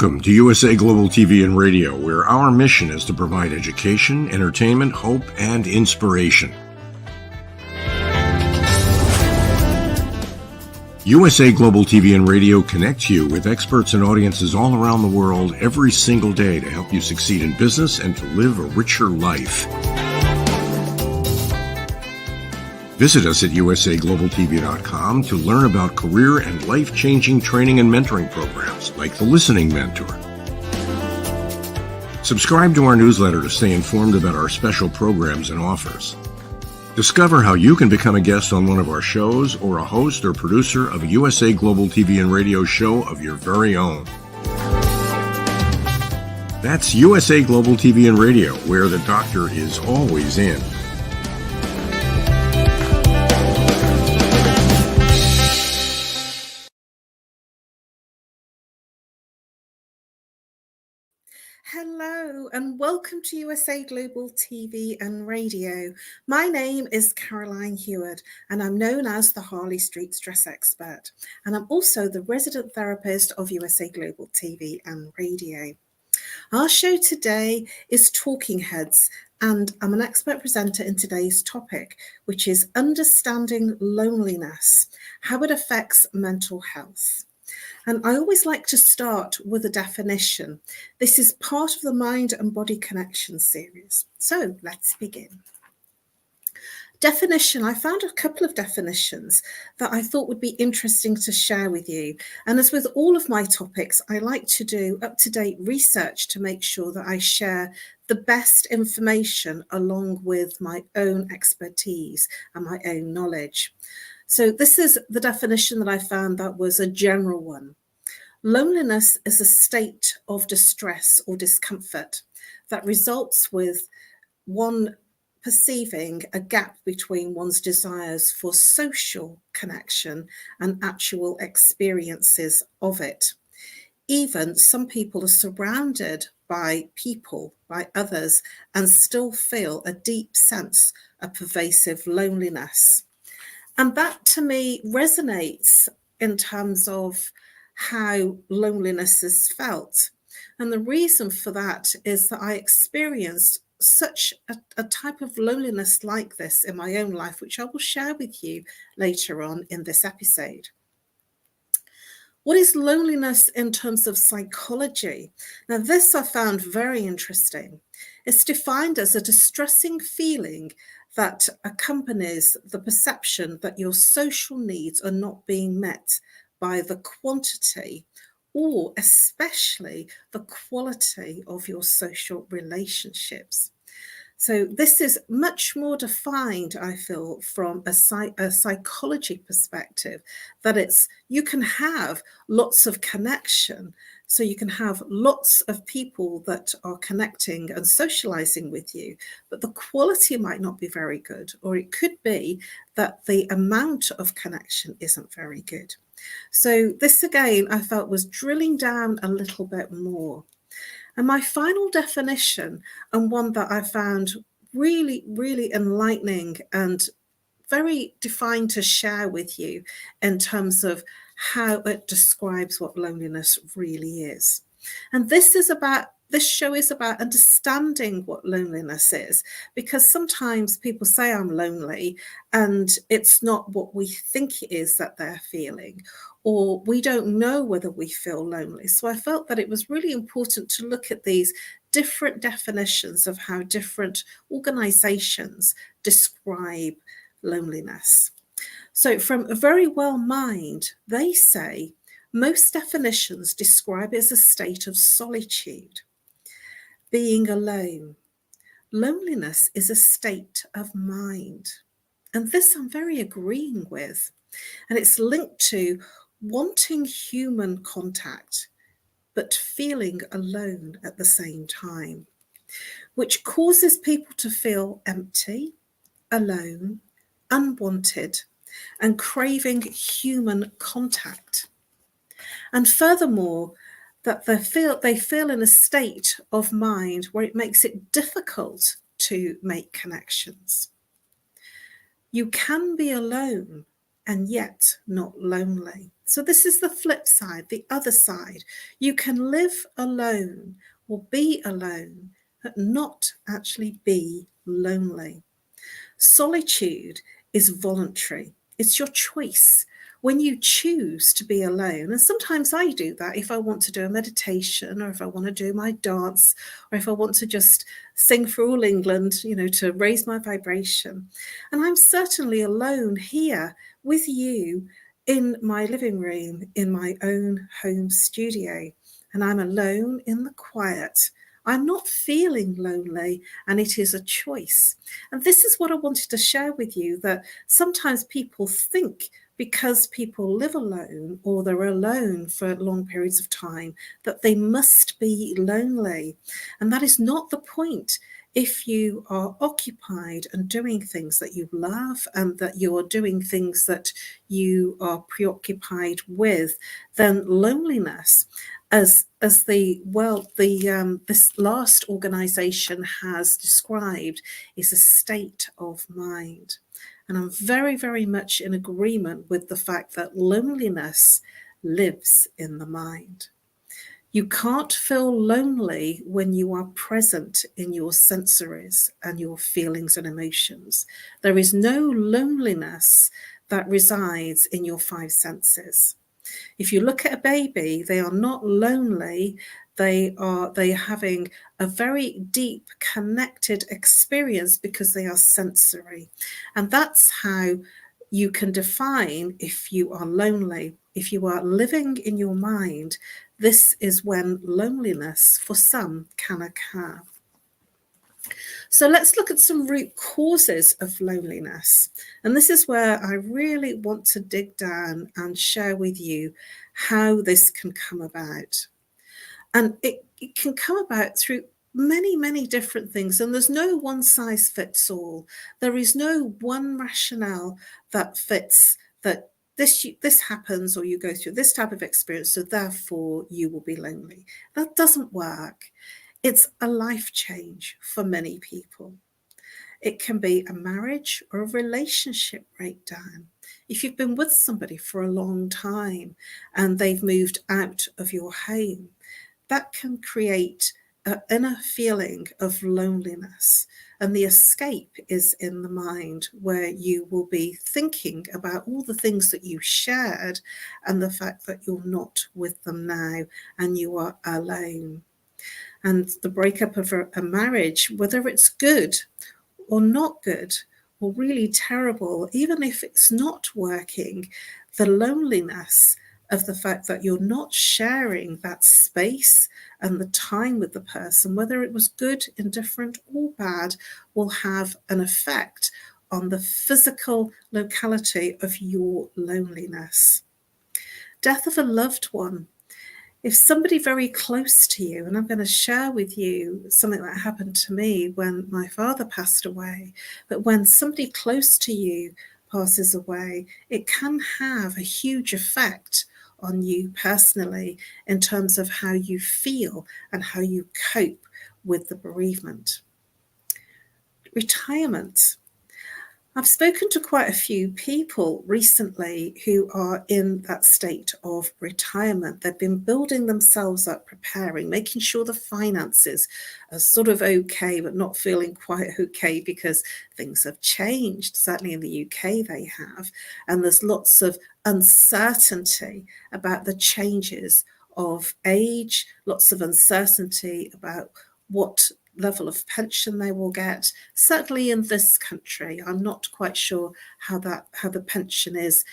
Welcome to USA Global TV and Radio, where our mission is to provide education, entertainment, hope, and inspiration. USA Global TV and Radio connects you with experts and audiences all around the world every single day to help you succeed in business and to live a richer life. Visit us at usaglobaltv.com to learn about career and life-changing training and mentoring programs like the Listening Mentor. Subscribe to our newsletter to stay informed about our special programs and offers. Discover how you can become a guest on one of our shows or a host or producer of a USA Global TV and Radio show of your very own. That's USA Global TV and Radio, where the doctor is always in. Hello and welcome to USA Global TV and Radio. My name is Caroline Heward and I'm known as the Harley Street Stress Expert, and I'm also the resident therapist of USA Global TV and Radio. Our show today is Talking Heads, and I'm an expert presenter in today's topic, which is understanding loneliness, how it affects mental health. And I always like to start with a definition. This is part of the Mind and Body Connection series. So let's begin. Definition. I found a couple of definitions that I thought would be interesting to share with you. And as with all of my topics, I like to do up-to-date research to make sure that I share the best information along with my own expertise and my own knowledge. So this is the definition that I found that was a general one. Loneliness is a state of distress or discomfort that results with one perceiving a gap between one's desires for social connection and actual experiences of it. Even some people are surrounded by people, by others, and still feel a deep sense of pervasive loneliness. And that to me resonates in terms of how loneliness is felt. And the reason for that is that I experienced such a type of loneliness like this in my own life, which I will share with you later on in this episode. What is loneliness in terms of psychology? Now, this I found very interesting. It's defined as a distressing feeling that accompanies the perception that your social needs are not being met by the quantity or especially the quality of your social relationships. So this is much more defined, I feel, from a psychology perspective, that it's you can have lots of connection. So you can have lots of people that are connecting and socializing with you, but the quality might not be very good, or it could be that the amount of connection isn't very good. So this again, I felt was drilling down a little bit more. And my final definition, and one that I found really, really enlightening and very defined to share with you in terms of how it describes what loneliness really is. And this show is about understanding what loneliness is, because sometimes people say I'm lonely and it's not what we think it is that they're feeling, or we don't know whether we feel lonely. So I felt that it was really important to look at these different definitions of how different organizations describe loneliness. So from Verywell Mind, they say most definitions describe it as a state of solitude, being alone. Loneliness is a state of mind. And this I'm very agreeing with. And it's linked to wanting human contact, but feeling alone at the same time, which causes people to feel empty, alone, unwanted, and craving human contact. And furthermore, that they feel in a state of mind where it makes it difficult to make connections. You can be alone and yet not lonely. So this is the flip side, the other side. You can live alone or be alone, but not actually be lonely. Solitude is voluntary. It's your choice. When you choose to be alone, and sometimes I do that if I want to do a meditation, or if I want to do my dance, or if I want to just sing for all England, to raise my vibration. And I'm certainly alone here with you in my living room, in my own home studio. And I'm alone in the quiet. I'm not feeling lonely, and it is a choice. And this is what I wanted to share with you, that sometimes people think because people live alone or they're alone for long periods of time that they must be lonely. And that is not the point. If you are occupied and doing things that you love and that you are doing things that you are preoccupied with, then loneliness, as this last organization has described, is a state of mind. And I'm very, very much in agreement with the fact that loneliness lives in the mind. You can't feel lonely when you are present in your sensories and your feelings and emotions. There is no loneliness that resides in your five senses. If you look at a baby, they are not lonely. They're having a very deep connected experience because they are sensory. And that's how you can define if you are lonely. If you are living in your mind, this is when loneliness for some can occur. So let's look at some root causes of loneliness. And this is where I really want to dig down and share with you how this can come about. And it can come about through many, many different things. And there's no one size fits all. There is no one rationale that fits that this happens, or you go through this type of experience, so therefore you will be lonely. That doesn't work. It's a life change for many people. It can be a marriage or a relationship breakdown. If you've been with somebody for a long time and they've moved out of your home, that can create an inner feeling of loneliness. And the escape is in the mind, where you will be thinking about all the things that you shared and the fact that you're not with them now and you are alone. And the breakup of a marriage, whether it's good or not good or really terrible, even if it's not working, the loneliness of the fact that you're not sharing that space and the time with the person, whether it was good, indifferent, or bad, will have an effect on the physical locality of your loneliness. Death of a loved one. If somebody very close to you, and I'm going to share with you something that happened to me when my father passed away, but when somebody close to you passes away, it can have a huge effect on you personally in terms of how you feel and how you cope with the bereavement. Retirement. I've spoken to quite a few people recently who are in that state of retirement. They've been building themselves up, preparing, making sure the finances are sort of okay, but not feeling quite okay because things have changed. Certainly in the UK they have. And there's lots of uncertainty about the changes of age, lots of uncertainty about what level of pension they will get. Certainly in this country, I'm not quite sure how the pension is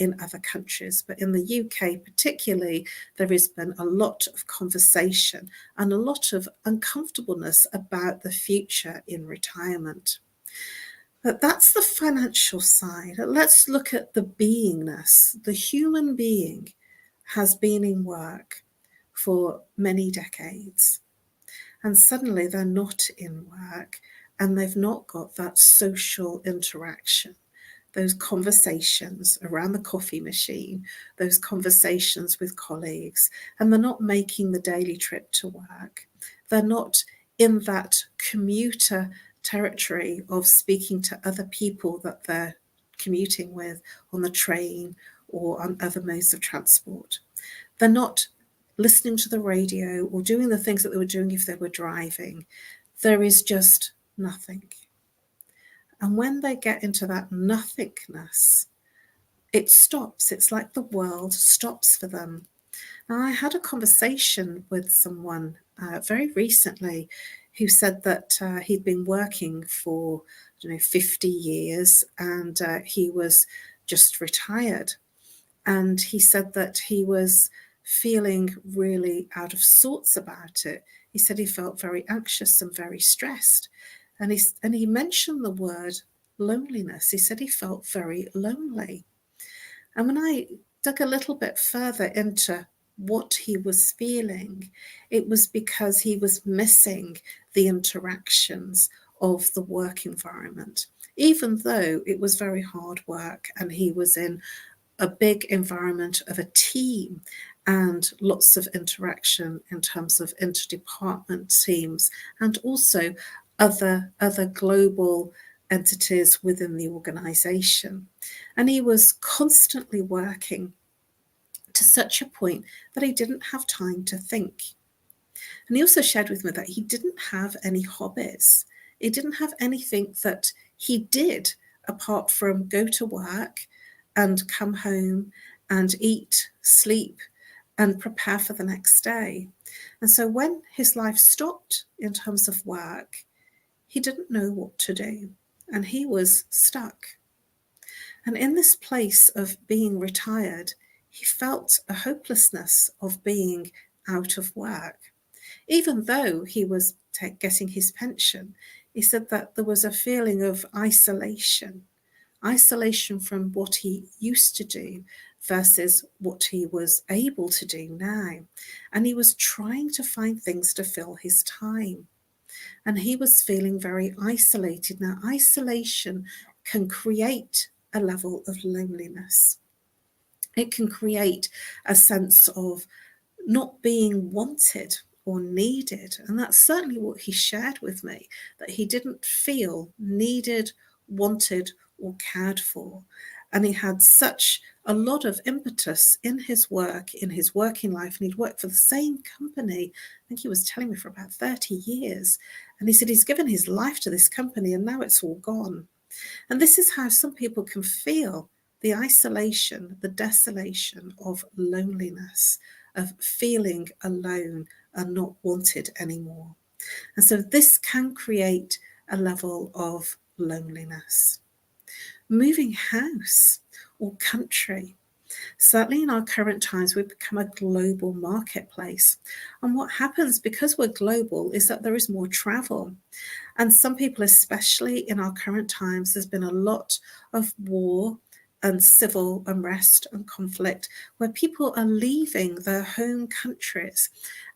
in other countries, but in the UK particularly, there has been a lot of conversation and a lot of uncomfortableness about the future in retirement. But that's the financial side. Let's look at the beingness. The human being has been in work for many decades. And suddenly they're not in work and they've not got that social interaction, those conversations around the coffee machine, those conversations with colleagues, and they're not making the daily trip to work. They're not in that commuter territory of speaking to other people that they're commuting with on the train or on other modes of transport. They're not listening to the radio or doing the things that they were doing if they were driving. There is just nothing. And when they get into that nothingness, it stops. It's like the world stops for them. Now, I had a conversation with someone very recently who said that he'd been working for 50 years and he was just retired. And he said that he was feeling really out of sorts about it. He said he felt very anxious and very stressed. And he mentioned the word loneliness. He said he felt very lonely. And when I dug a little bit further into what he was feeling, it was because he was missing the interactions of the work environment, even though it was very hard work and he was in a big environment of a team and lots of interaction in terms of interdepartment teams and also other global entities within the organization. And he was constantly working to such a point that he didn't have time to think. And he also shared with me that he didn't have any hobbies. He didn't have anything that he did apart from go to work and come home and eat, sleep, and prepare for the next day. And so when his life stopped in terms of work, he didn't know what to do, and he was stuck. And in this place of being retired, he felt a hopelessness of being out of work. Even though he was getting his pension, he said that there was a feeling of isolation from what he used to do versus what he was able to do now. And he was trying to find things to fill his time. And he was feeling very isolated. Now, isolation can create a level of loneliness. It can create a sense of not being wanted or needed. And that's certainly what he shared with me, that he didn't feel needed, wanted, or cared for. And he had such a lot of impetus in his work, in his working life, and he'd worked for the same company, I think he was telling me, for about 30 years. And he said he's given his life to this company and now it's all gone. And this is how some people can feel the isolation, the desolation of loneliness, of feeling alone and not wanted anymore. And so this can create a level of loneliness. Moving house or country. Certainly in our current times, we've become a global marketplace. And what happens because we're global is that there is more travel. And some people, especially in our current times, there's been a lot of war and civil unrest and conflict where people are leaving their home countries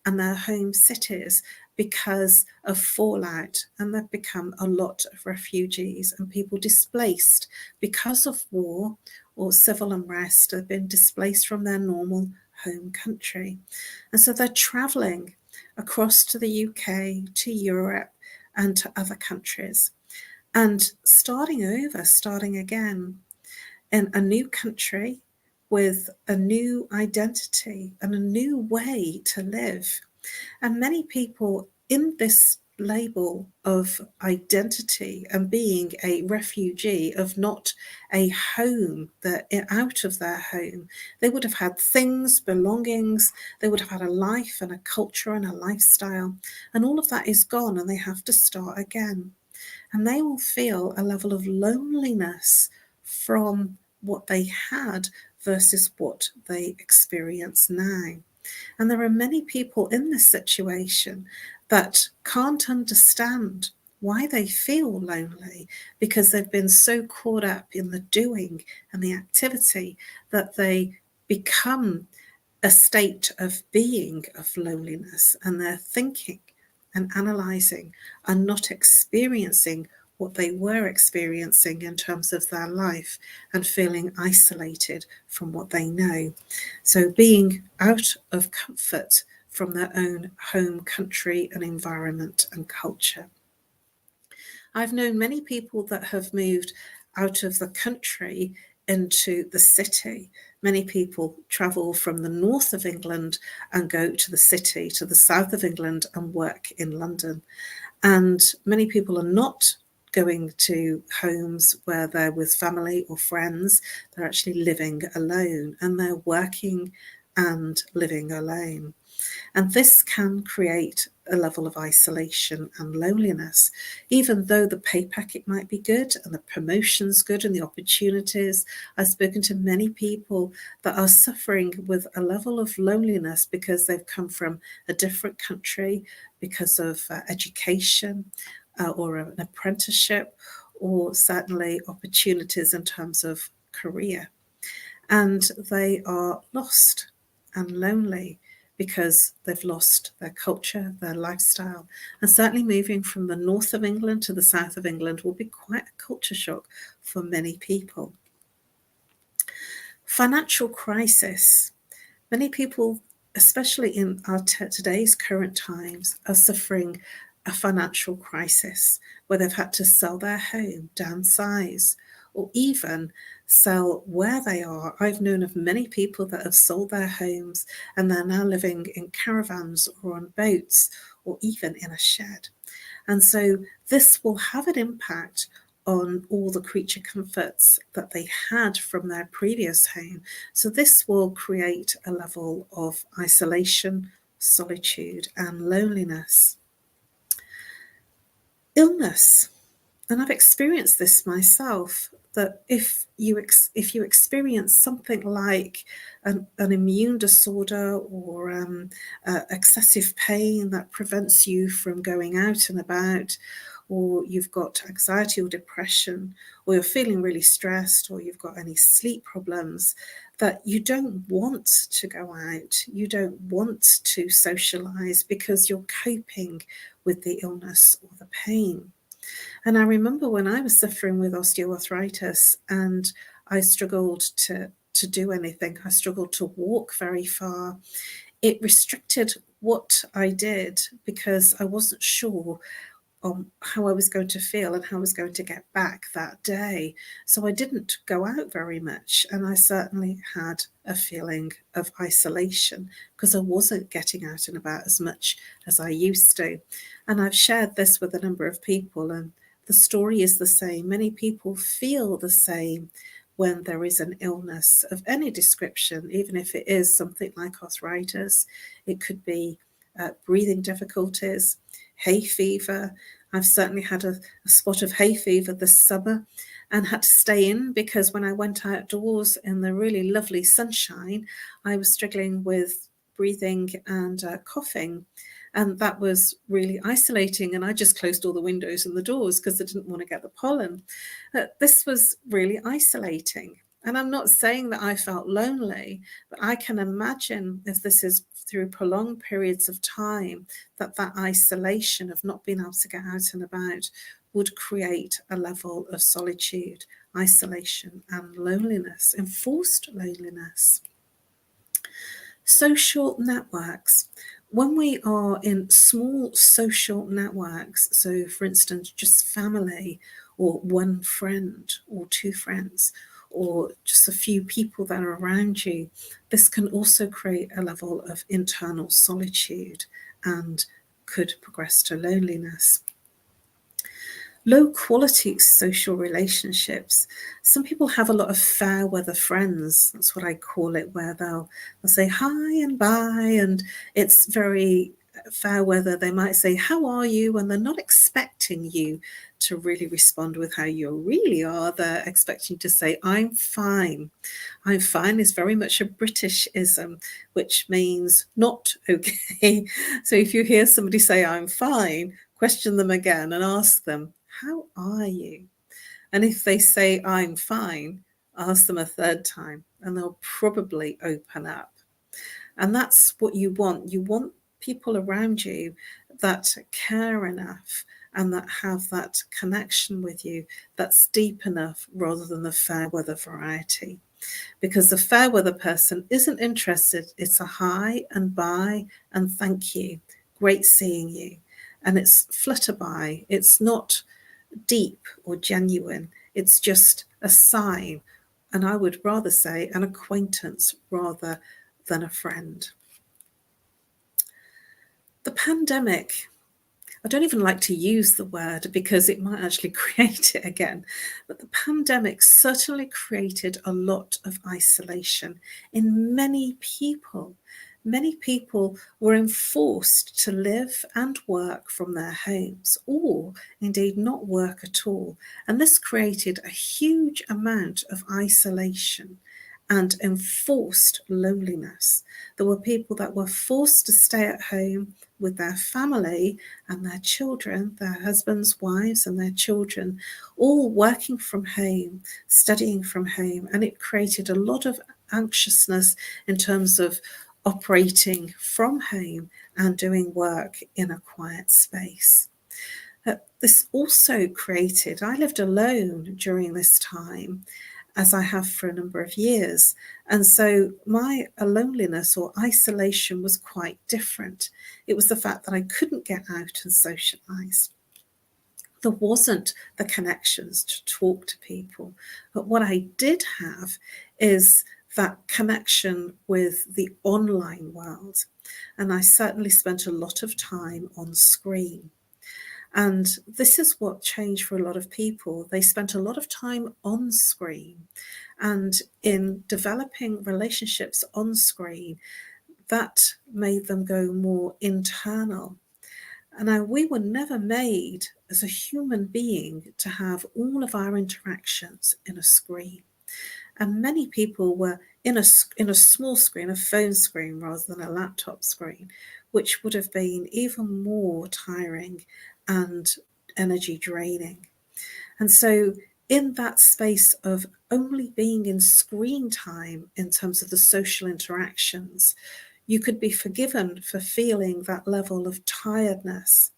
and their home cities because of fallout, and there've become a lot of refugees and people displaced because of war or civil unrest. They've been displaced from their normal home country. And so they're traveling across to the UK, to Europe, and to other countries, and starting over, starting again in a new country with a new identity and a new way to live. And many people in this label of identity and being a refugee, of not a home, that out of their home, they would have had things, belongings, they would have had a life and a culture and a lifestyle, and all of that is gone and they have to start again. And they will feel a level of loneliness from what they had versus what they experience now. And there are many people in this situation that can't understand why they feel lonely, because they've been so caught up in the doing and the activity that they become a state of being of loneliness, and they're thinking and analysing and not experiencing what they were experiencing in terms of their life and feeling isolated from what they know. So being out of comfort from their own home country and environment and culture. I've known many people that have moved out of the country into the city. Many people travel from the north of England and go to the city, to the south of England, and work in London. And many people are not going to homes where they're with family or friends. They're actually living alone, and they're working and living alone. And this can create a level of isolation and loneliness, even though the pay packet might be good and the promotion's good and the opportunities. I've spoken to many people that are suffering with a level of loneliness because they've come from a different country, because of education or an apprenticeship, or certainly opportunities in terms of career. And they are lost and lonely because they've lost their culture, their lifestyle. And certainly moving from the north of England to the south of England will be quite a culture shock for many people. Financial crisis. Many people, especially in our today's current times, are suffering a financial crisis where they've had to sell their home, downsize, or even sell where they are. I've known of many people that have sold their homes and they're now living in caravans or on boats or even in a shed. And so this will have an impact on all the creature comforts that they had from their previous home. So this will create a level of isolation, solitude, and loneliness. Illness. And I've experienced this myself, that if you experience something like an immune disorder or excessive pain that prevents you from going out and about, or you've got anxiety or depression, or you're feeling really stressed, or you've got any sleep problems, that you don't want to go out, you don't want to socialize because you're coping with the illness or the pain. And I remember when I was suffering with osteoarthritis and I struggled to do anything, I struggled to walk very far. It restricted what I did because I wasn't sure how I was going to feel and how I was going to get back that day. So I didn't go out very much, and I certainly had a feeling of isolation because I wasn't getting out and about as much as I used to. And I've shared this with a number of people, and the story is the same. Many people feel the same when there is an illness of any description, even if it is something like arthritis. It could be breathing difficulties, hay fever. I've certainly had a spot of hay fever this summer and had to stay in because when I went outdoors in the really lovely sunshine, I was struggling with breathing and coughing. And that was really isolating. And I just closed all the windows and the doors because I didn't want to get the pollen. This was really isolating. And I'm not saying that I felt lonely, but I can imagine if this is through prolonged periods of time, that isolation of not being able to get out and about would create a level of solitude, isolation, and loneliness, enforced loneliness. Social networks. When we are in small social networks, so for instance, just family or one friend or two friends, or just a few people that are around you, this can also create a level of internal solitude and could progress to loneliness. Low quality social relationships. Some people have a lot of fair weather friends. That's what I call it, where they'll say hi and bye, and it's very fair weather. They might say, how are you? And they're not expecting you to really respond with how you really are. They're expecting to say, I'm fine. I'm fine is very much a Britishism, which means not okay. So if you hear somebody say, I'm fine, question them again and ask them, how are you? And if they say, I'm fine, ask them a third time and they'll probably open up. And that's what you want. You want people around you that care enough and that have that connection with you that's deep enough, rather than the fair weather variety. Because the fair weather person isn't interested. It's a hi and bye and thank you. Great seeing you. And it's flutter by. It's not deep or genuine. It's just a sign, and I would rather say an acquaintance rather than a friend. The pandemic, I don't even like to use the word because it might actually create it again, but the pandemic certainly created a lot of isolation in many people. Many people were enforced to live and work from their homes, or indeed not work at all. And this created a huge amount of isolation and enforced loneliness. There were people that were forced to stay at home with their family and their children, their husbands, wives, and their children, all working from home, studying from home. And it created a lot of anxiousness in terms of operating from home and doing work in a quiet space. This also created, I lived alone during this time, as I have for a number of years. And so my loneliness or isolation was quite different. It was the fact that I couldn't get out and socialise. There wasn't the connections to talk to people. But what I did have is that connection with the online world. And I certainly spent a lot of time on screen. And this is what changed for a lot of people. They spent a lot of time on screen, and in developing relationships on screen, that made them go more internal. And now, we were never made as a human being to have all of our interactions in a screen. And many people were in a small screen, a phone screen rather than a laptop screen, which would have been even more tiring and energy draining. And so in that space of only being in screen time in terms of the social interactions, you could be forgiven for feeling that level of tiredness.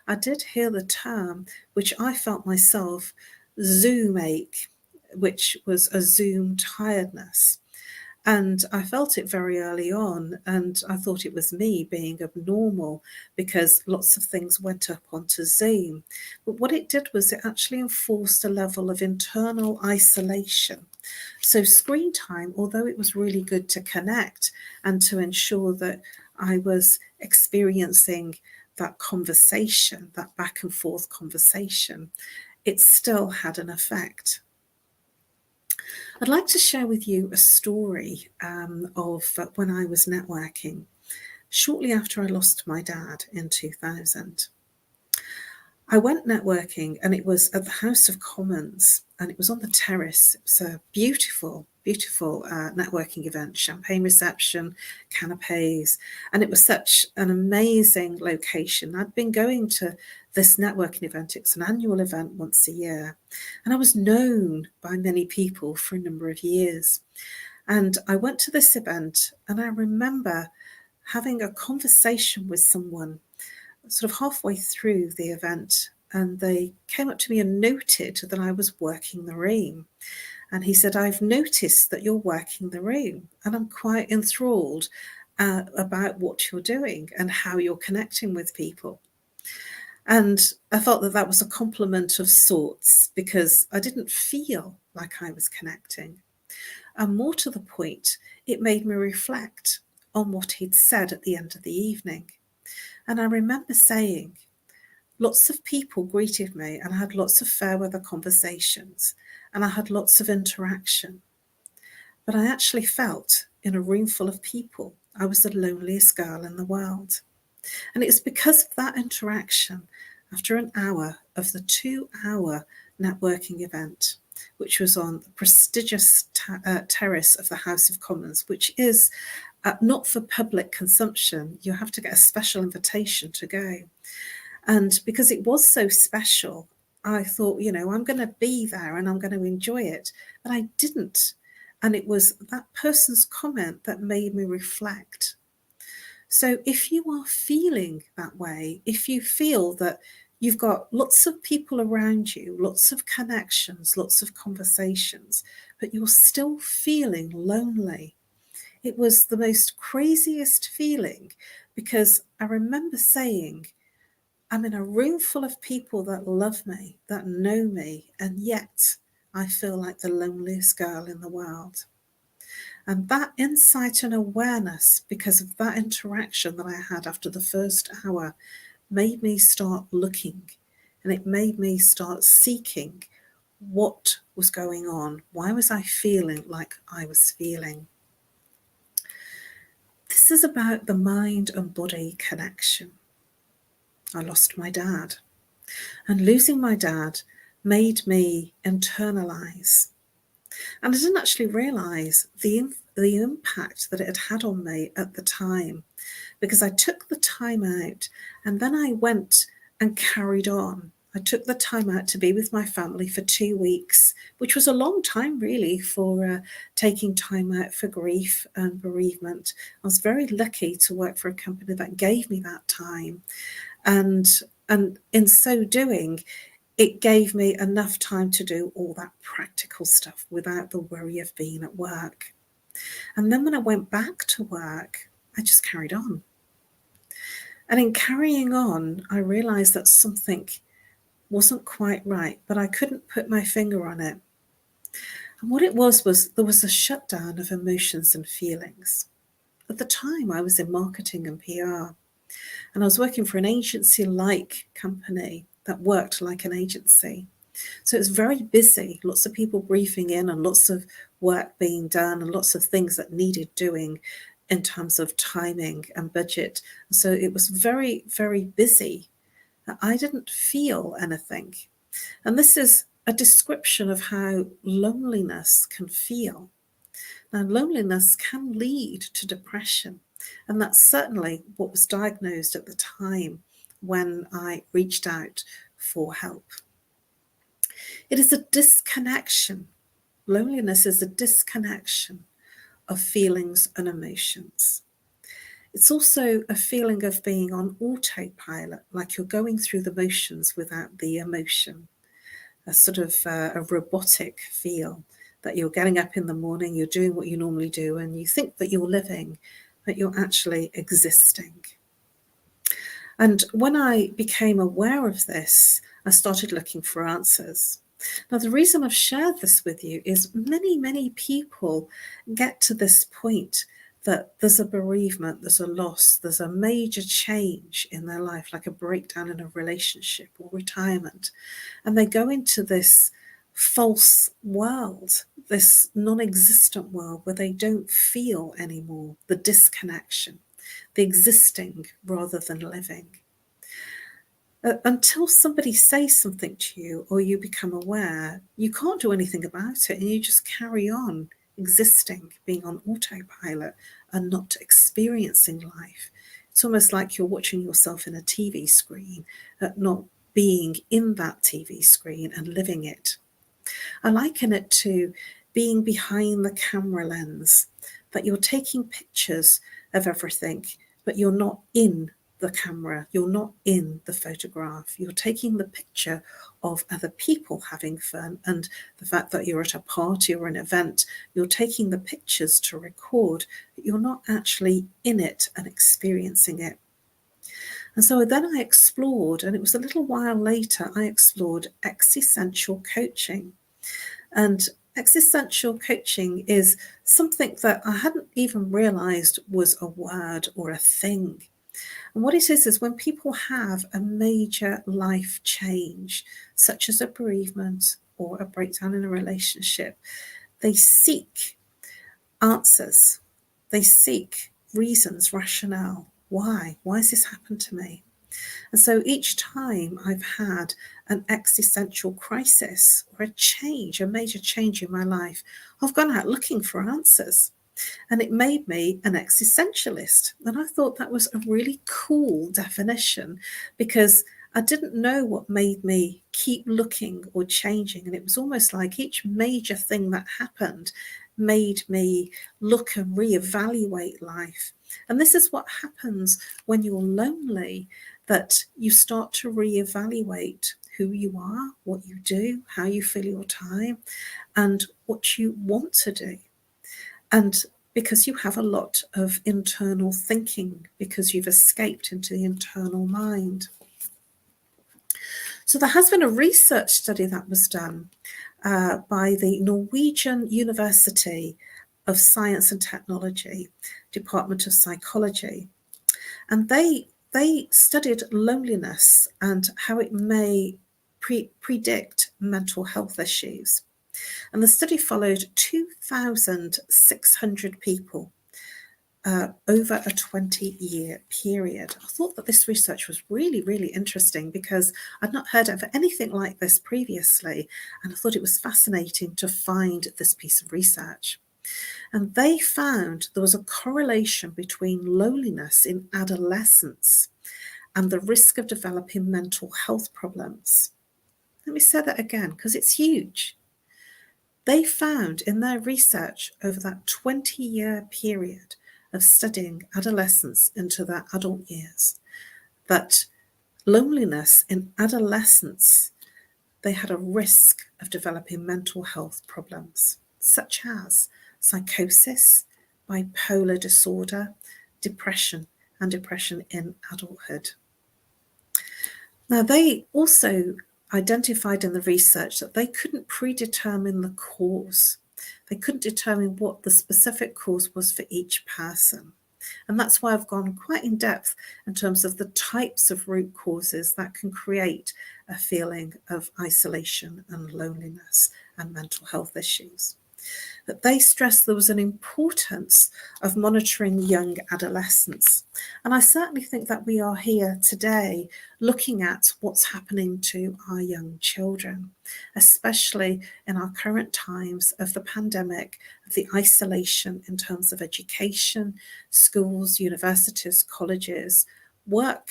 I did hear the term, which I felt myself, Zoom ache, which was a Zoom tiredness. And I felt it very early on, and I thought it was me being abnormal because lots of things went up onto Zoom. But what it did was it actually enforced a level of internal isolation. So screen time, although it was really good to connect and to ensure that I was experiencing that conversation, that back and forth conversation, it still had an effect. I'd like to share with you a story of when I was networking shortly after I lost my dad in 2000. I went networking, and it was at the House of Commons, and it was on the terrace. It was a beautiful, beautiful networking event, champagne reception, canapes, and it was such an amazing location. I'd been going to this networking event. It's an annual event once a year, and I was known by many people for a number of years. And I went to this event, and I remember having a conversation with someone sort of halfway through the event, and they came up to me and noted that I was working the room. And he said, "I've noticed that you're working the room, and I'm quite enthralled about what you're doing and how you're connecting with people." And I felt that that was a compliment of sorts, because I didn't feel like I was connecting. And more to the point, it made me reflect on what he'd said at the end of the evening. And I remember saying, lots of people greeted me, and I had lots of fair weather conversations, and I had lots of interaction. But I actually felt, in a room full of people, I was the loneliest girl in the world. And it's because of that interaction, after an hour of the 2-hour networking event, which was on the prestigious terrace of the House of Commons, which is not for public consumption. You have to get a special invitation to go. And because it was so special, I thought, I'm going to be there and I'm going to enjoy it. But I didn't. And it was that person's comment that made me reflect. So if you are feeling that way, if you feel that you've got lots of people around you, lots of connections, lots of conversations, but you're still feeling lonely, it was the most craziest feeling, because I remember saying, I'm in a room full of people that love me, that know me, and yet I feel like the loneliest girl in the world. And that insight and awareness, because of that interaction that I had after the first hour, made me start looking, and it made me start seeking what was going on. Why was I feeling like I was feeling? This is about the mind and body connection. I lost my dad, and losing my dad made me internalize. And I didn't actually realize the impact that it had had on me at the time, because I took the time out and then I went and carried on. I took the time out to be with my family for 2 weeks, which was a long time really for taking time out for grief and bereavement. I was very lucky to work for a company that gave me that time. And in so doing, it gave me enough time to do all that practical stuff without the worry of being at work. And then when I went back to work, I just carried on. And in carrying on, I realized that something wasn't quite right, but I couldn't put my finger on it. And what it was there was a shutdown of emotions and feelings. At the time, I was in marketing and PR, and I was working for an agency-like company that worked like an agency. So it was very busy, lots of people briefing in and lots of work being done and lots of things that needed doing in terms of timing and budget. So it was very, very busy. I didn't feel anything. And this is a description of how loneliness can feel. Now, loneliness can lead to depression. And that's certainly what was diagnosed at the time when I reached out for help. It is a disconnection. Loneliness is a disconnection of feelings and emotions. It's also a feeling of being on autopilot, like you're going through the motions without the emotion, a sort of a robotic feel that you're getting up in the morning, you're doing what you normally do, and you think that you're living, but you're actually existing. And when I became aware of this, I started looking for answers. Now, the reason I've shared this with you is many people get to this point that there's a bereavement, there's a loss, there's a major change in their life, like a breakdown in a relationship or retirement. And they go into this false world, this non-existent world where they don't feel anymore, the disconnection, the existing rather than living. Until somebody says something to you or you become aware, you can't do anything about it, and you just carry on existing, being on autopilot and not experiencing life. It's almost like you're watching yourself in a TV screen, not being in that TV screen and living it. I liken it to being behind the camera lens, that you're taking pictures of everything, but you're not in the camera, you're not in the photograph. You're taking the picture of other people having fun and the fact that you're at a party or an event. You're taking the pictures to record, but you're not actually in it and experiencing it. And so then I explored, and it was a little while later, I explored existential coaching. And existential coaching is something that I hadn't even realized was a word or a thing. And what it is when people have a major life change, such as a bereavement or a breakdown in a relationship, they seek answers. They seek reasons, rationale. Why? Why has this happened to me? And so each time I've had an existential crisis or a change, a major change in my life, I've gone out looking for answers. And it made me an existentialist. And I thought that was a really cool definition, because I didn't know what made me keep looking or changing. And it was almost like each major thing that happened made me look and reevaluate life. And this is what happens when you're lonely, that you start to reevaluate who you are, what you do, how you fill your time, and what you want to do. And because you have a lot of internal thinking, because you've escaped into the internal mind. So there has been a research study that was done by the Norwegian University of Science and Technology, Department of Psychology. And they studied loneliness and how it may predict mental health issues. And the study followed 2,600 people over a 20-year period. I thought that this research was really, really interesting because I'd not heard of anything like this previously, and I thought it was fascinating to find this piece of research. And they found there was a correlation between loneliness in adolescence and the risk of developing mental health problems. Let me say that again because it's huge. They found in their research over that 20-year period of studying adolescents into their adult years that loneliness in adolescence, they had a risk of developing mental health problems such as psychosis, bipolar disorder, depression, and depression in adulthood. Now, they also identified in the research that they couldn't predetermine the cause. They couldn't determine what the specific cause was for each person. And that's why I've gone quite in depth in terms of the types of root causes that can create a feeling of isolation and loneliness and mental health issues. That they stressed there was an importance of monitoring young adolescents. And I certainly think that we are here today looking at what's happening to our young children, especially in our current times of the pandemic, of the isolation in terms of education, schools, universities, colleges, work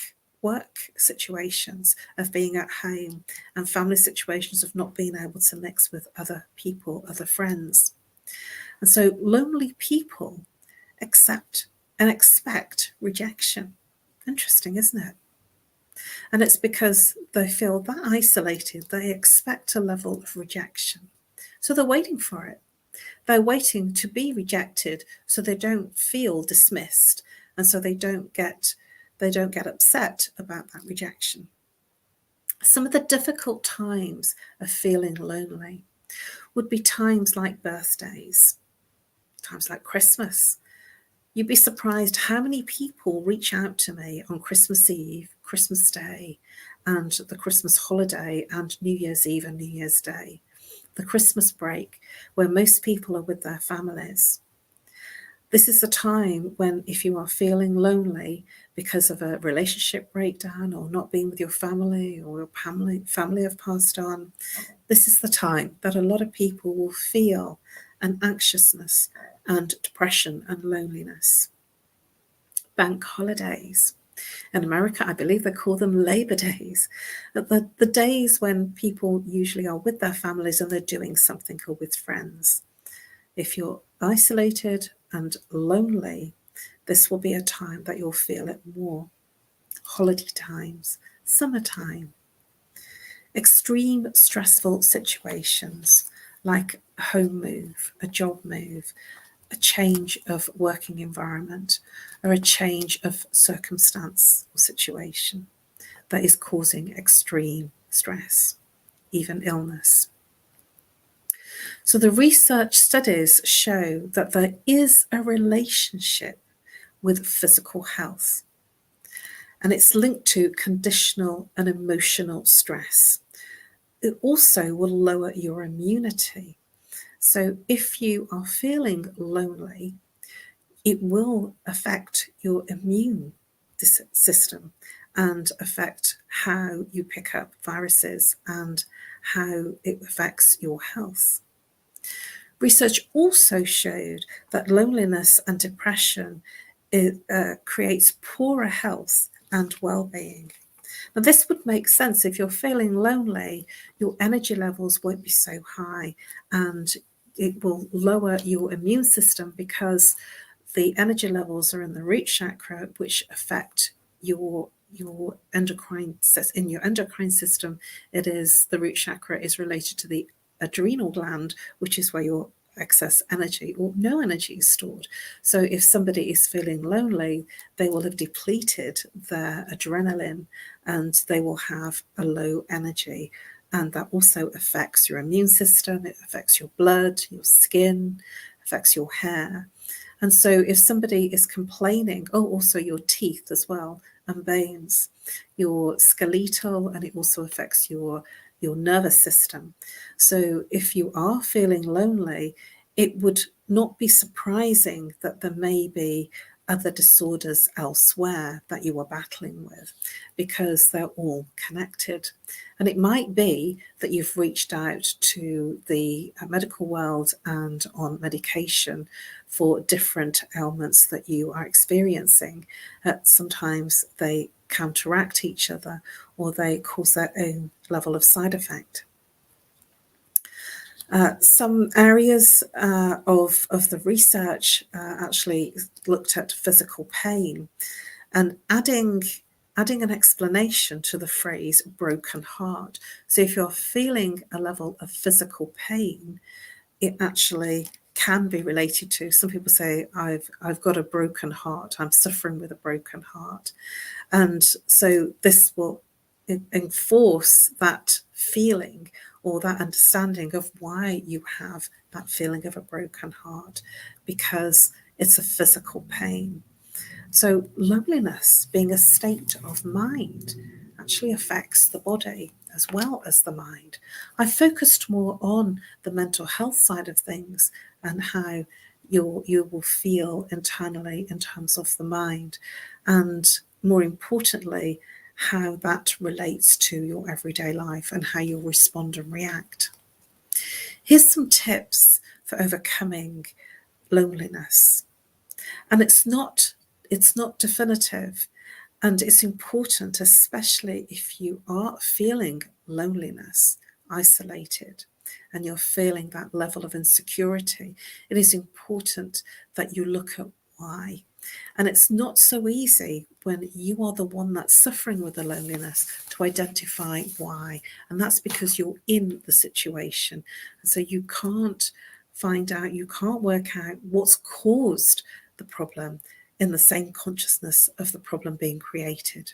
situations of being at home, and family situations of not being able to mix with other people, other friends. And so lonely people accept and expect rejection. Interesting, isn't it? And it's because they feel that isolated, they expect a level of rejection. So they're waiting for it. They're waiting to be rejected so they don't feel dismissed, and so they don't get upset about that rejection. Some of the difficult times of feeling lonely would be times like birthdays, times like Christmas. You'd be surprised how many people reach out to me on Christmas Eve, Christmas Day, and the Christmas holiday, and New Year's Eve and New Year's Day, the Christmas break, where most people are with their families. This is the time when, if you are feeling lonely because of a relationship breakdown or not being with your family, or your family have passed on, this is the time that a lot of people will feel an anxiousness and depression and loneliness. Bank holidays. In America, I believe they call them Labor Days. The days when people usually are with their families and they're doing something, or with friends. If you're isolated and lonely, this will be a time that you'll feel it more. Holiday times, summertime. Extreme stressful situations like a home move, a job move, a change of working environment, or a change of circumstance or situation that is causing extreme stress, even illness. So the research studies show that there is a relationship with physical health, and it's linked to conditional and emotional stress. It also will lower your immunity. So if you are feeling lonely, it will affect your immune system and affect how you pick up viruses and how it affects your health. Research also showed that loneliness and depression creates poorer health and well-being. Now, this would make sense. If you're feeling lonely, your energy levels won't be so high, and it will lower your immune system because the energy levels are in the root chakra, which affect your endocrine system. In your endocrine system, it is the root chakra is related to the adrenal gland, which is where your excess energy or no energy is stored. So if somebody is feeling lonely, they will have depleted their adrenaline and they will have a low energy. And that also affects your immune system, it affects your blood, your skin, affects your hair. And so if somebody is complaining, also your teeth as well, and bones, your skeletal, and it also affects your nervous system. So if you are feeling lonely, it would not be surprising that there may be other disorders elsewhere that you are battling with, because they're all connected. And it might be that you've reached out to the medical world and on medication for different ailments that you are experiencing. Sometimes they counteract each other or they cause their own level of side effect. Some areas of the research actually looked at physical pain and adding an explanation to the phrase broken heart. So if you're feeling a level of physical pain, it actually can be related to, some people say, I've got a broken heart, I'm suffering with a broken heart. And so this will enforce that feeling or that understanding of why you have that feeling of a broken heart, because it's a physical pain. So loneliness, being a state of mind, actually affects the body as well as the mind. I focused more on the mental health side of things and how you will feel internally in terms of the mind, and more importantly, how that relates to your everyday life and how you'll respond and react. Here's some tips for overcoming loneliness. And it's not definitive, and it's important, especially if you are feeling loneliness, isolated, and you're feeling that level of insecurity. It is important that you look at why. And it's not so easy when you are the one that's suffering with the loneliness to identify why. And that's because you're in the situation. And so you can't work out what's caused the problem in the same consciousness of the problem being created.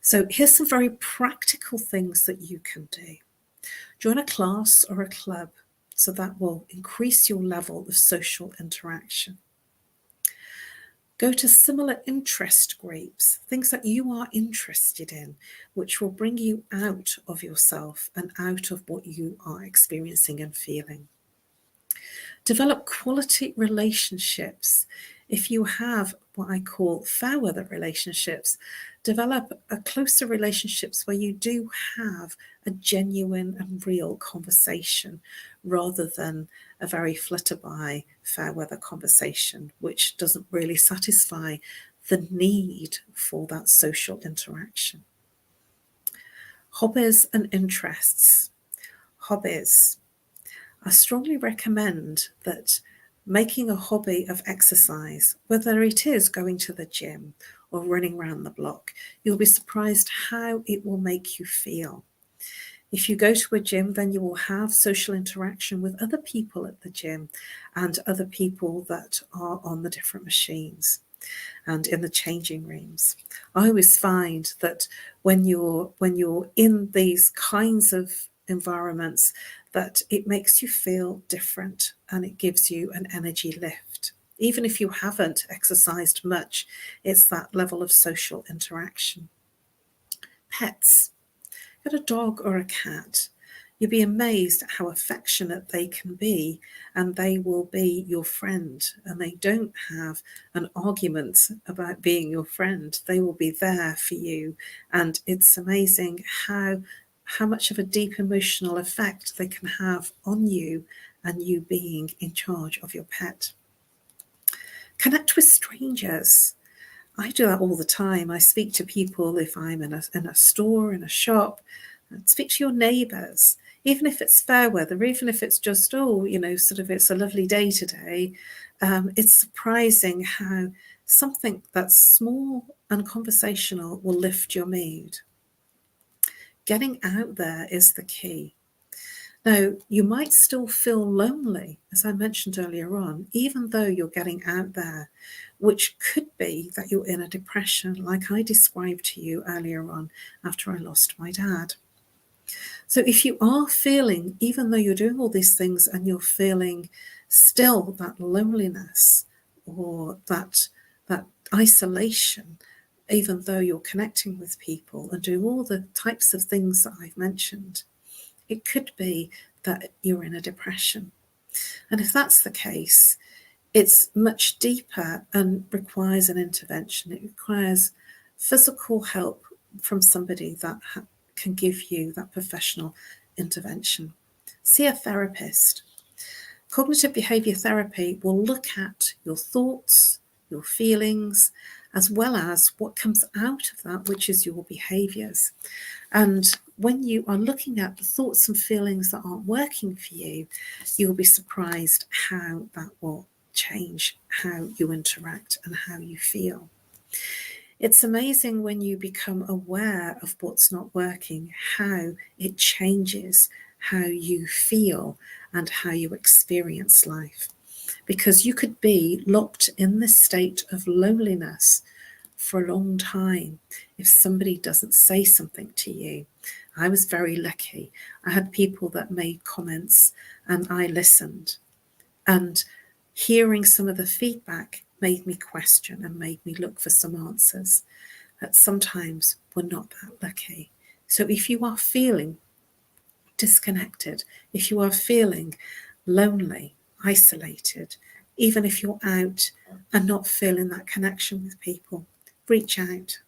So here's some very practical things that you can do. Join a class or a club, so that will increase your level of social interaction. Go to similar interest groups, things that you are interested in, which will bring you out of yourself and out of what you are experiencing and feeling. Develop quality relationships. If you have what I call fair weather relationships, develop a closer relationships where you do have a genuine and real conversation rather than a very flutter-by fair weather conversation, which doesn't really satisfy the need for that social interaction. Hobbies and interests. Hobbies. I strongly recommend that making a hobby of exercise, whether it is going to the gym or running around the block, you'll be surprised how it will make you feel. If you go to a gym, then you will have social interaction with other people at the gym and other people that are on the different machines and in the changing rooms. I always find that when you're in these kinds of environments, that it makes you feel different and it gives you an energy lift. Even if you haven't exercised much, it's that level of social interaction. Pets. Get a dog or a cat. You'll be amazed at how affectionate they can be, and they will be your friend, and they don't have an argument about being your friend. They will be there for you, and it's amazing how much of a deep emotional effect they can have on you and you being in charge of your pet. Connect with strangers. I do that all the time. I speak to people if I'm in a store, in a shop. Speak to your neighbours, even if it's fair weather, even if it's just, it's a lovely day today. It's surprising how something that's small and conversational will lift your mood. Getting out there is the key. Now, you might still feel lonely, as I mentioned earlier on, even though you're getting out there, which could be that you're in a depression, like I described to you earlier on after I lost my dad. So if you are feeling, even though you're doing all these things and you're feeling still that loneliness or that isolation, even though you're connecting with people and doing all the types of things that I've mentioned, it could be that you're in a depression. And if that's the case, it's much deeper and requires an intervention. It requires physical help from somebody that can give you that professional intervention. See a therapist. Cognitive behaviour therapy will look at your thoughts, your feelings, as well as what comes out of that, which is your behaviours. And when you are looking at the thoughts and feelings that aren't working for you, you'll be surprised how that will change how you interact and how you feel. It's amazing when you become aware of what's not working, how it changes how you feel and how you experience life. Because you could be locked in this state of loneliness for a long time if somebody doesn't say something to you. I was very lucky. I had people that made comments and I listened. And hearing some of the feedback made me question and made me look for some answers that sometimes we're not that lucky. So if you are feeling disconnected, if you are feeling lonely, isolated, even if you're out and not feeling that connection with people, reach out.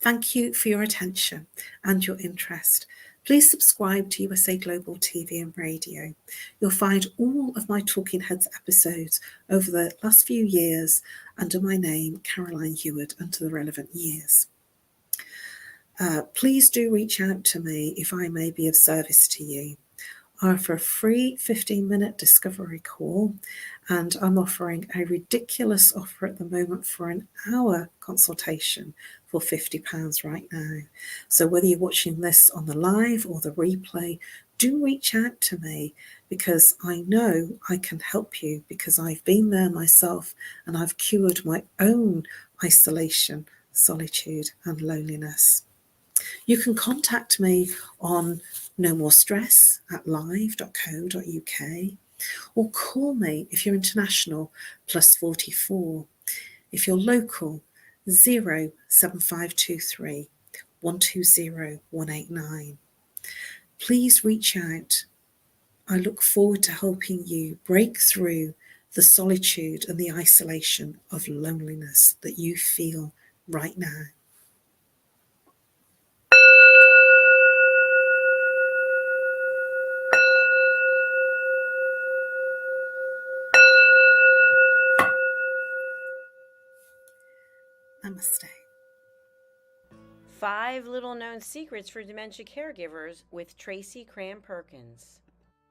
Thank you for your attention and your interest. Please subscribe to USA Global TV and Radio. You'll find all of my Talking Heads episodes over the last few years under my name, Caroline Heward, under the relevant years. Please do reach out to me if I may be of service to you. I offer a free 15-minute discovery call, and I'm offering a ridiculous offer at the moment for an hour consultation for £50 right now. So whether you're watching this on the live or the replay, do reach out to me because I know I can help you because I've been there myself and I've cured my own isolation, solitude and loneliness. You can contact me on nomorestress@live.co.uk or call me if you're international +44. If you're local, 07523 120 189. Please reach out. I look forward to helping you break through the solitude and the isolation of loneliness that you feel right now. Namaste. 5 Little Known Secrets for Dementia Caregivers with Tracy Cram-Perkins.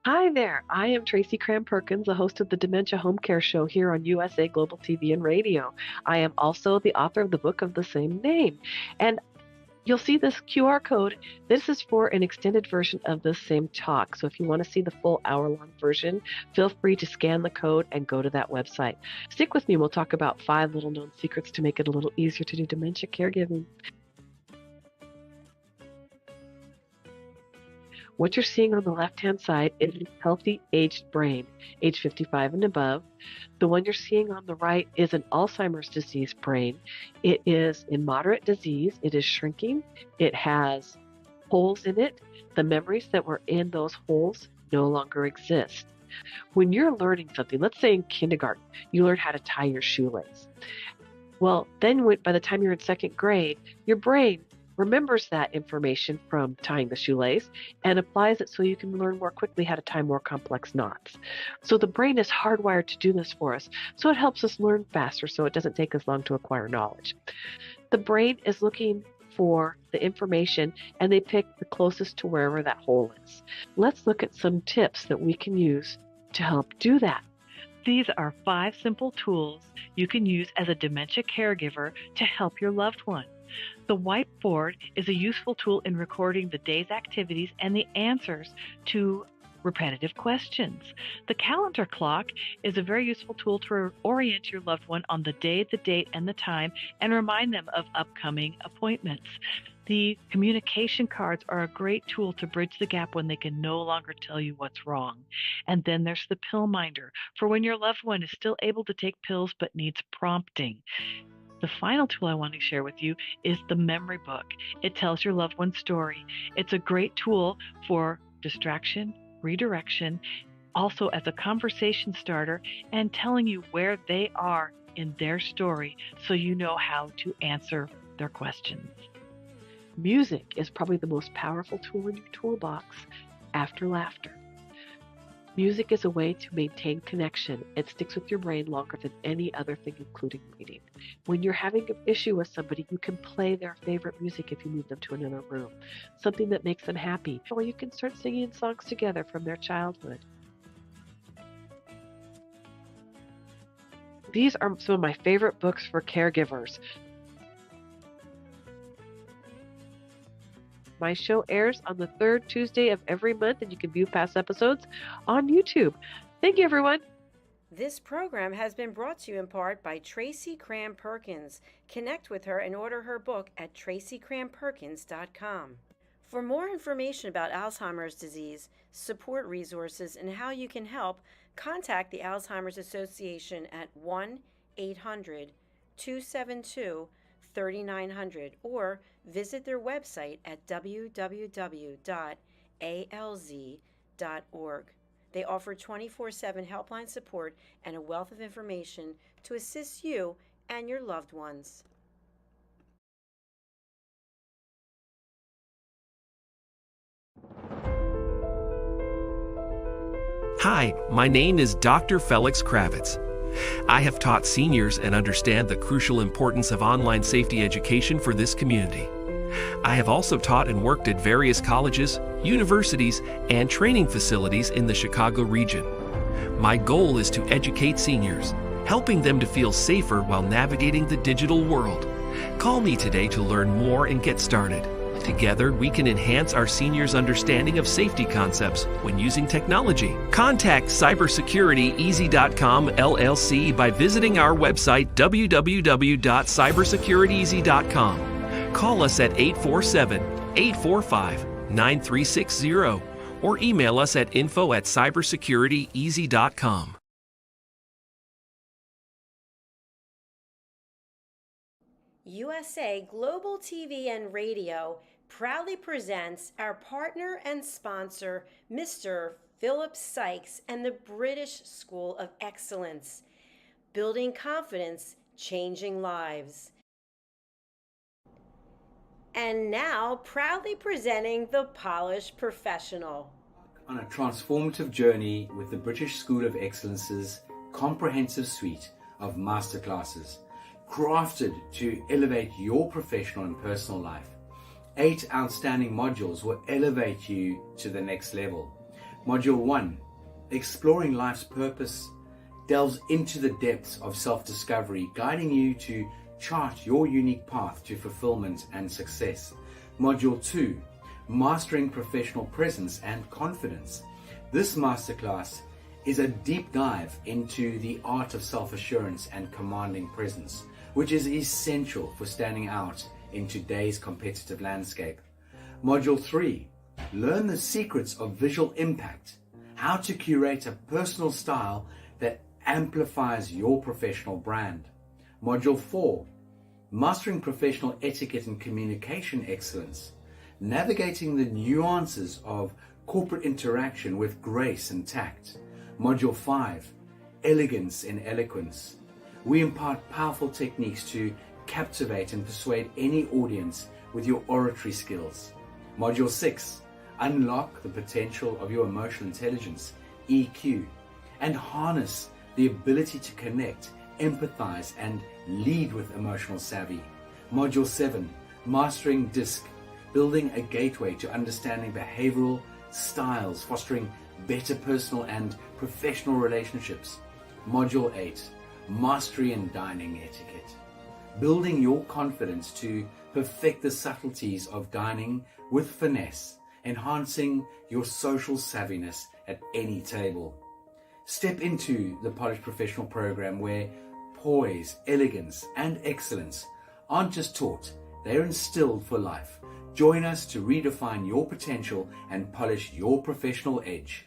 Hi there, I am Tracy Cram-Perkins, the host of the Dementia Home Care Show here on USA Global TV and Radio. I am also the author of the book of the same name. And you'll see this QR code. This is for an extended version of the same talk. So if you want to see the full hour-long version, feel free to scan the code and go to that website. Stick with me. We'll talk about 5 little known secrets to make it a little easier to do dementia caregiving. What you're seeing on the left-hand side is a healthy aged brain, age 55 and above. The one you're seeing on the right is an Alzheimer's disease brain. It is in moderate disease. It is shrinking. It has holes in it. The memories that were in those holes no longer exist. When you're learning something, let's say in kindergarten, you learn how to tie your shoelace. Well, then by the time you're in second grade, your brain remembers that information from tying the shoelace and applies it so you can learn more quickly how to tie more complex knots. So the brain is hardwired to do this for us. So it helps us learn faster so it doesn't take us long to acquire knowledge. The brain is looking for the information and they pick the closest to wherever that hole is. Let's look at some tips that we can use to help do that. These are 5 simple tools you can use as a dementia caregiver to help your loved one. The whiteboard is a useful tool in recording the day's activities and the answers to repetitive questions. The calendar clock is a very useful tool to orient your loved one on the day, the date, and the time, and remind them of upcoming appointments. The communication cards are a great tool to bridge the gap when they can no longer tell you what's wrong. And then there's the pill minder, for when your loved one is still able to take pills but needs prompting. The final tool I want to share with you is the memory book. It tells your loved one's story. It's a great tool for distraction, redirection, also as a conversation starter, and telling you where they are in their story so you know how to answer their questions. Music is probably the most powerful tool in your toolbox after laughter. Music is a way to maintain connection. It sticks with your brain longer than any other thing, including reading. When you're having an issue with somebody, you can play their favorite music if you move them to another room, something that makes them happy, or you can start singing songs together from their childhood. These are some of my favorite books for caregivers. My show airs on the third Tuesday of every month, and you can view past episodes on YouTube. Thank you, everyone. This program has been brought to you in part by Tracy Cram Perkins. Connect with her and order her book at tracycramperkins.com. For more information about Alzheimer's disease, support resources, and how you can help, contact the Alzheimer's Association at 1-800-272-3900 or visit their website at www.alz.org. They offer 24/7 helpline support and a wealth of information to assist you and your loved ones. Hi, my name is Dr. Felix Kravitz. I have taught seniors and understand the crucial importance of online safety education for this community. I have also taught and worked at various colleges, universities, and training facilities in the Chicago region. My goal is to educate seniors, helping them to feel safer while navigating the digital world. Call me today to learn more and get started. Together, we can enhance our seniors' understanding of safety concepts when using technology. Contact cybersecurityeasy.com LLC by visiting our website www.cybersecurityeasy.com. Call us at 847-845-9360 or email us at info@cybersecurityeasy.com. USA Global TV and Radio proudly presents our partner and sponsor, Mr. Philip Sykes and the British School of Excellence. Building confidence, changing lives. And now, proudly presenting the Polished Professional. On a transformative journey with the British School of Excellence's comprehensive suite of masterclasses, crafted to elevate your professional and personal life. 8 outstanding modules will elevate you to the next level. Module 1, Exploring Life's Purpose, delves into the depths of self-discovery, guiding you to chart your unique path to fulfillment and success. Module 2, Mastering Professional Presence and Confidence. This masterclass is a deep dive into the art of self-assurance and commanding presence, which is essential for standing out in today's competitive landscape. Module 3, Learn the Secrets of Visual Impact, how to curate a personal style that amplifies your professional brand. Module 4, Mastering Professional Etiquette and Communication Excellence, navigating the nuances of corporate interaction with grace and tact. Module 5, Elegance in Eloquence. We impart powerful techniques to captivate and persuade any audience with your oratory skills. Module 6, Unlock the Potential of Your Emotional Intelligence, EQ, and harness the ability to connect, empathize, and lead with emotional savvy. Module 7, Mastering DISC, building a gateway to understanding behavioral styles, fostering better personal and professional relationships. Module 8, Mastery in Dining Etiquette, building your confidence to Perfect the subtleties of dining with finesse, enhancing your social savviness at any table. Step into the Polished Professional program where poise, elegance, and excellence aren't just taught, they're instilled for life. Join us to redefine your potential and polish your professional edge.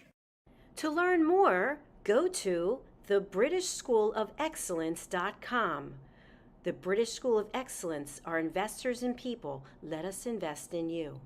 To learn more, go to thebritishschoolofexcellence.com. The British School of Excellence are investors in people. Let us invest in you.